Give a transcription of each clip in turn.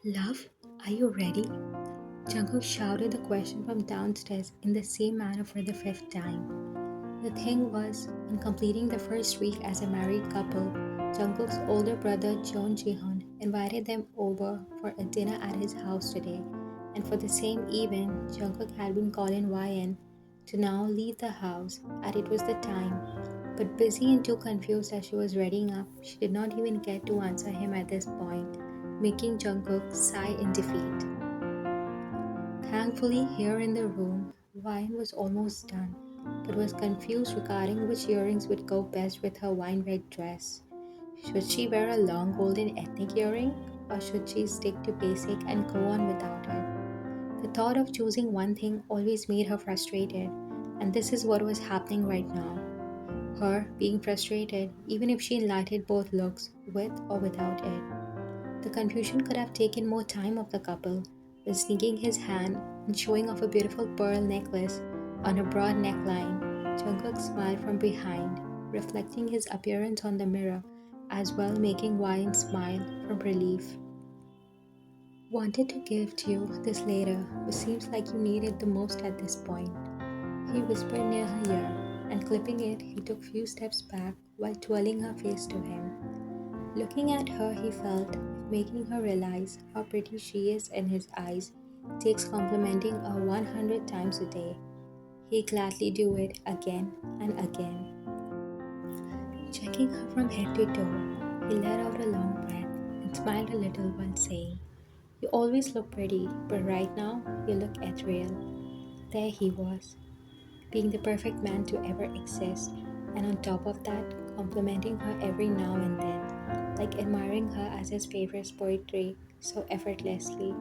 Love, are you ready? Jungkook shouted the question from downstairs in the same manner for the fifth time. The thing was, in completing the first week as a married couple, Jungkook's older brother Jeon Jihoon invited them over for a dinner at his house today, and for the same event, Jungkook had been calling YN to now leave the house, as it was the time. But busy and too confused as she was readying up, she did not even get to answer him at this point, making Jungkook sigh in defeat. Thankfully, here in the room, Wine was almost done, but was confused regarding which earrings would go best with her wine red dress. Should she wear a long golden ethnic earring, or should she stick to basic and go on without it? The thought of choosing one thing always made her frustrated, and this is what was happening right now. Her being frustrated, even if she lighted both looks, with or without it. The confusion could have taken more time of the couple, but sneaking his hand and showing off a beautiful pearl necklace on a broad neckline, Jungkook smiled from behind, reflecting his appearance on the mirror, as well making Wyan smile from relief. Wanted to give to you this later, but seems like you need it the most at this point. He whispered near her ear, and clipping it, he took few steps back while twirling her face to him. Looking at her, he felt making her realize how pretty she is in his eyes takes complimenting her 100 times a day. He gladly do it again and again. Checking her from head to toe, he let out a long breath and smiled a little while saying, "You always look pretty, but right now you look ethereal." There he was, being the perfect man to ever exist, and on top of that, complimenting her every now and then, like admiring her as his favorite poetry so effortlessly.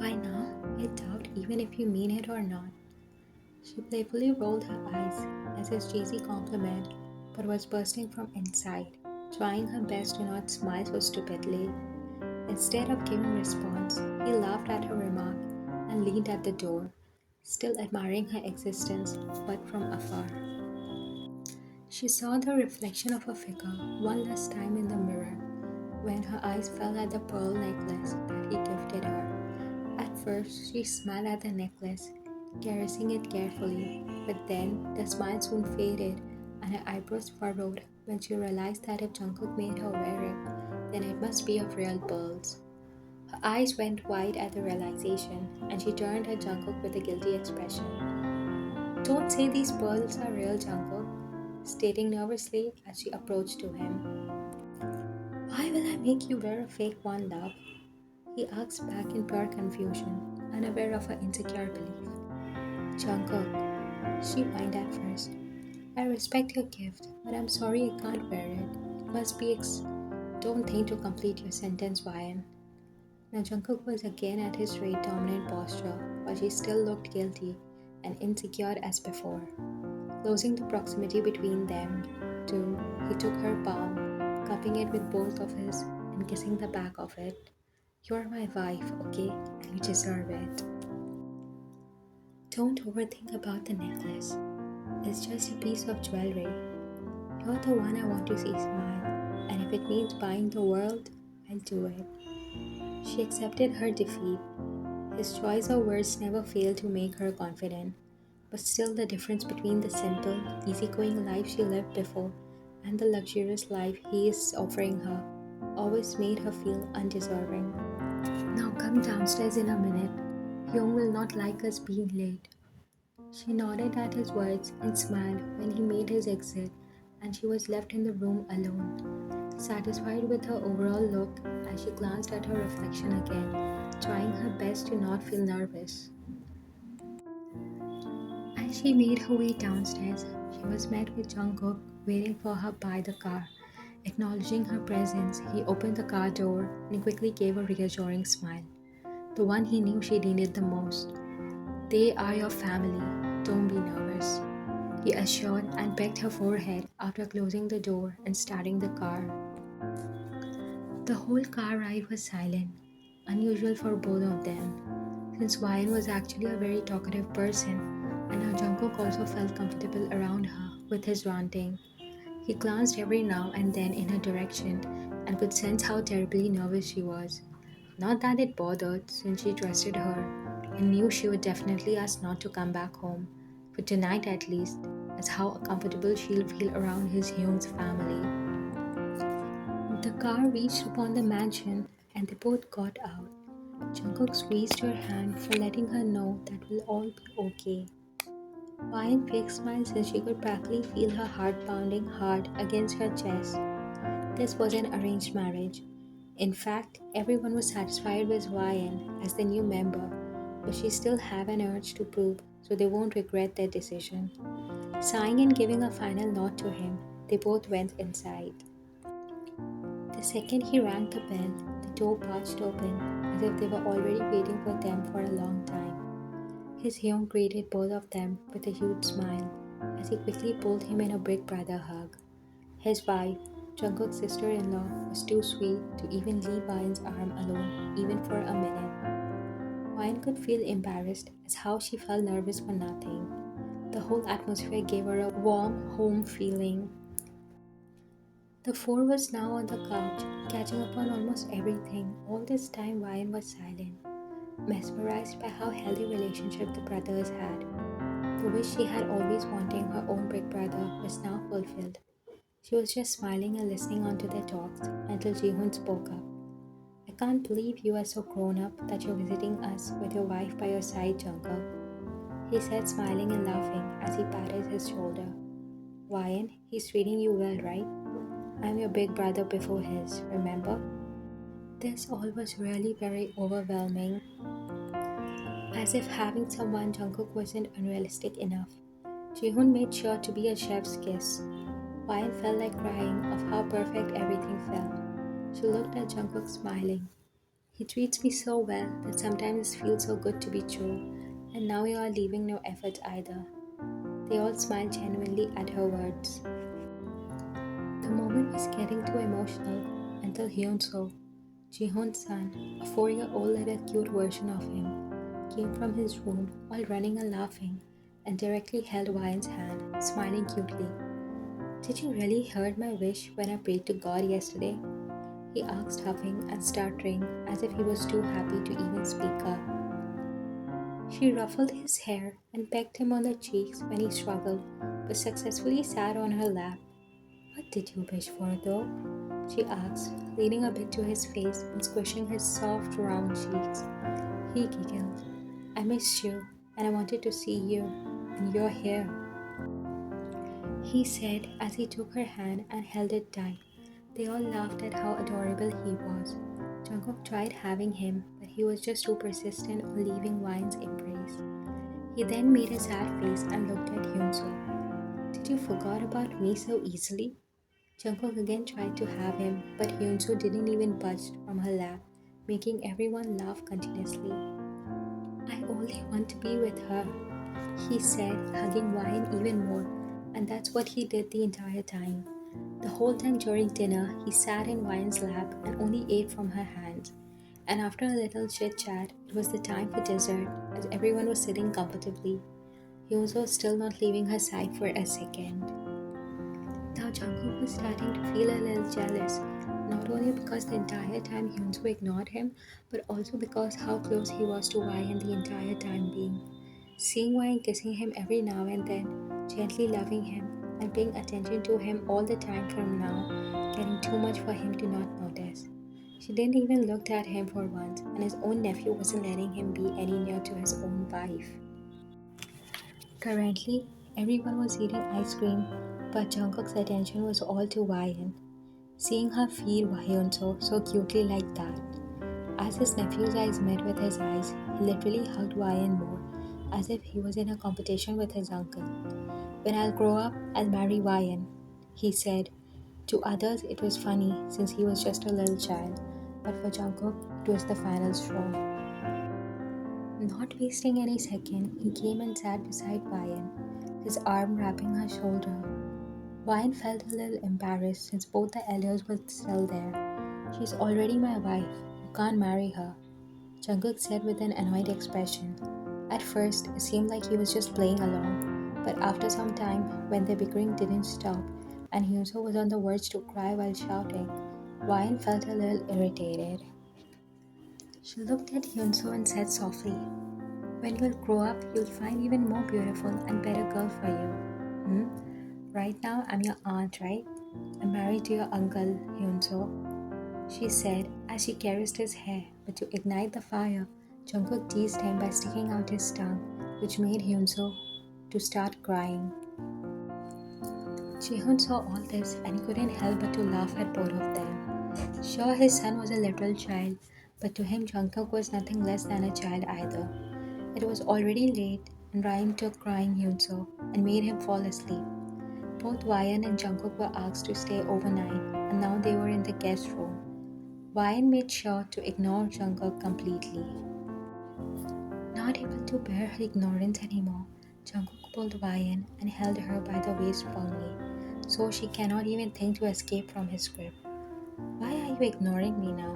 By now, I doubt even if you mean it or not. She playfully rolled her eyes as his cheesy compliment, but was bursting from inside, trying her best to not smile so stupidly. Instead of giving response, he laughed at her remark and leaned at the door, still admiring her existence, but from afar. She saw the reflection of her figure one last time in the mirror when her eyes fell at the pearl necklace that he gifted her. At first, she smiled at the necklace, caressing it carefully, but then the smile soon faded and her eyebrows furrowed when she realized that if Jungkook made her wear it, then it must be of real pearls. Her eyes went wide at the realization, and she turned at Jungkook with a guilty expression. "Don't say these pearls are real, Jungkook," stating nervously as she approached to him. "Why will I make you wear a fake one, love?" he asked back in pure confusion, unaware of her insecure belief. "Jungkook," she whined at first, "I respect your gift, but I'm sorry I can't wear it. It must be Don't think to complete your sentence, Ryan." Now Jungkook was again at his rate dominant posture, but she still looked guilty and insecure as before. Closing the proximity between them two, he took her palm, cupping it with both of his and kissing the back of it. "You're my wife, okay? And you deserve it. Don't overthink about the necklace. It's just a piece of jewelry. You're the one I want to see smile, and if it means buying the world, I'll do it." She accepted her defeat. His choice of words never failed to make her confident, but still the difference between the simple, easygoing life she lived before and the luxurious life he is offering her always made her feel undeserving. "Now come downstairs in a minute. Hyung will not like us being late." She nodded at his words and smiled when he made his exit, and she was left in the room alone, satisfied with her overall look as she glanced at her reflection again, trying her best to not feel nervous. As she made her way downstairs, she was met with Jungkook waiting for her by the car. Acknowledging her presence, he opened the car door and quickly gave a reassuring smile, the one he knew she needed the most. "They are your family, don't be nervous," he assured and pecked her forehead after closing the door and starting the car. The whole car ride was silent, unusual for both of them, since Ryan was actually a very talkative person, and now Jungkook also felt comfortable around her with his ranting. He glanced every now and then in her direction, and could sense how terribly nervous she was. Not that it bothered, since she trusted her and knew she would definitely ask not to come back home, for tonight at least, as how comfortable she'll feel around his Hyun's family. The car reached upon the mansion and they both got out. Jungkook squeezed her hand for letting her know that will all be okay. Ryan fake smiled since she could practically feel her heart pounding hard against her chest. This was an arranged marriage. In fact, everyone was satisfied with Ryan as the new member, but she still have an urge to prove, so they won't regret their decision. Sighing and giving a final nod to him, they both went inside. The second he rang the bell, the door burst open as if they were already waiting for them for a long time. His Hyung greeted both of them with a huge smile as he quickly pulled him in a big brother hug. His wife, Jungkook's sister-in-law, was too sweet to even leave Ryan's arm alone, even for a minute. Ryan could feel embarrassed as how she felt nervous for nothing. The whole atmosphere gave her a warm home feeling. The four was now on the couch, catching up on almost everything. All this time, Ryan was silent, mesmerized by how healthy relationship the brothers had. The wish she had always wanting her own big brother was now fulfilled. She was just smiling and listening onto their talks until Jihoon spoke up. I can't believe you are so grown up that you're visiting us with your wife by your side, Jungkook. He said, smiling and laughing as he patted his shoulder. Ryan, he's treating you well, right? I'm your big brother before his, remember? This all was really very overwhelming, as if having someone Jungkook wasn't unrealistic enough. Jihoon made sure to be a chef's kiss. Ryan felt like crying of how perfect everything felt. She looked at Jungkook smiling. He treats me so well that sometimes it feels so good to be true, and now you are leaving no effort either. They all smiled genuinely at her words. The moment was getting too emotional until Hyun saw Jihoon's son, a 4-year-old little cute version of him, came from his room while running and laughing and directly held Ryan's hand, smiling cutely. Did you really heard my wish when I prayed to God yesterday? He asked, huffing and stuttering as if he was too happy to even speak up. She ruffled his hair and pecked him on the cheeks when he struggled, but successfully sat on her lap. What did you wish for, though? She asked, leaning a bit to his face and squishing his soft, round cheeks. He giggled. I missed you, and I wanted to see you, and you're here, he said as he took her hand and held it tight. They all laughed at how adorable he was. Jungkook tried having him, but he was just too persistent on leaving Ryan's embrace. He then made a sad face and looked at Hyunso. Did you forget about me so easily? Jungkook again tried to have him, but Hyunso didn't even budge from her lap, making everyone laugh continuously. I only want to be with her, he said, hugging Ryan even more, and that's what he did the entire time. The whole time during dinner, he sat in Ryan's lap and only ate from her hands. And after a little chit chat, it was the time for dessert, as everyone was sitting comfortably. Hyunso was still not leaving her side for a second. Now Jungkook was starting to feel a little jealous, not only because the entire time Hyunso ignored him, but also because how close he was to Ryan the entire time being. Seeing Ryan kissing him every now and then, gently loving him, and paying attention to him all the time from now, getting too much for him to not notice. She didn't even look at him for once, and his own nephew wasn't letting him be any near to his own wife. Currently, everyone was eating ice cream, but Jungkook's attention was all to Ryan. Seeing her feed Hyunso so cutely like that. As his nephew's eyes met with his eyes, he literally hugged Ryan more, as if he was in a competition with his uncle. When I'll grow up, I'll marry Ryan, he said. To others, it was funny since he was just a little child, but for Jungkook, it was the final straw. Not wasting any second, he came and sat beside Ryan, his arm wrapping her shoulder. Ryan felt a little embarrassed since both the elders were still there. She's already my wife. You can't marry her, Jungkook said with an annoyed expression. At first, it seemed like he was just playing along, but after some time, when the bickering didn't stop, and Hyunso was on the verge to cry while shouting, Wine felt a little irritated. She looked at Hyunso and said softly, "When you'll grow up, you'll find even more beautiful and better girl for you. Right now, I'm your aunt, right? I'm married to your uncle, Hyunso," she said as she caressed his hair. But to ignite the fire, Jungkook teased him by sticking out his tongue, which made Hyunso to start crying. Jihoon saw all this and couldn't help but to laugh at both of them. Sure, his son was a literal child, but to him Jungkook was nothing less than a child either. It was already late, and Ryan took crying Hyunso and made him fall asleep. Both Ryan and Jungkook were asked to stay overnight, and now they were in the guest room. Ryan made sure to ignore Jungkook completely. Not able to bear her ignorance anymore, Jungkook pulled Ryan and held her by the waist firmly, so she cannot even think to escape from his grip. "Why are you ignoring me now?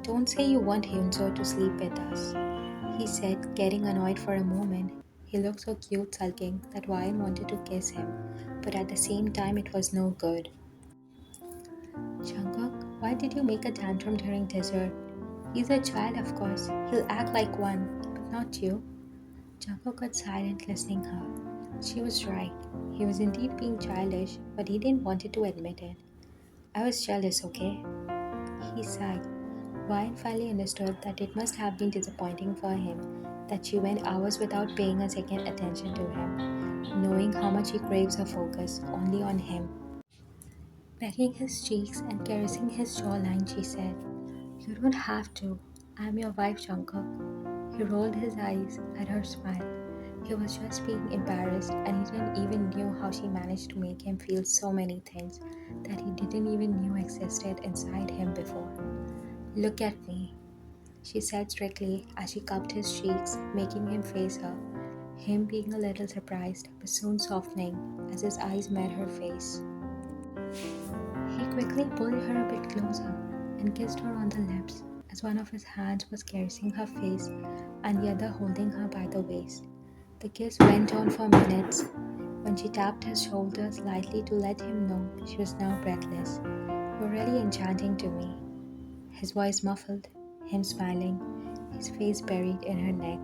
Don't say you want Hyunso to sleep with us," he said, getting annoyed for a moment. He looked so cute sulking that Ryan wanted to kiss him, but at the same time it was no good. "Jungkook, why did you make a tantrum during dessert? He's a child, of course. He'll act like one, but not you." Jungkook got silent listening her. She was right. He was indeed being childish, but he didn't want to admit it. "I was jealous, okay?" he sighed. Ryan finally understood that it must have been disappointing for him that she went hours without paying a second attention to him, knowing how much he craves her focus only on him. Pecking his cheeks and caressing his jawline, she said, "You don't have to. I'm your wife, Jungkook." He rolled his eyes at her smile. He was just being embarrassed, and he didn't even knew how she managed to make him feel so many things that he didn't even knew existed inside him before. "Look at me," she said strictly as she cupped his cheeks, making him face her, him being a little surprised but soon softening as his eyes met her face. He quickly pulled her a bit closer and kissed her on the lips as one of his hands was caressing her face and the other holding her by the waist. The kiss went on for minutes when she tapped his shoulder slightly to let him know she was now breathless. "You're really enchanting to me." His voice muffled, him smiling, his face buried in her neck.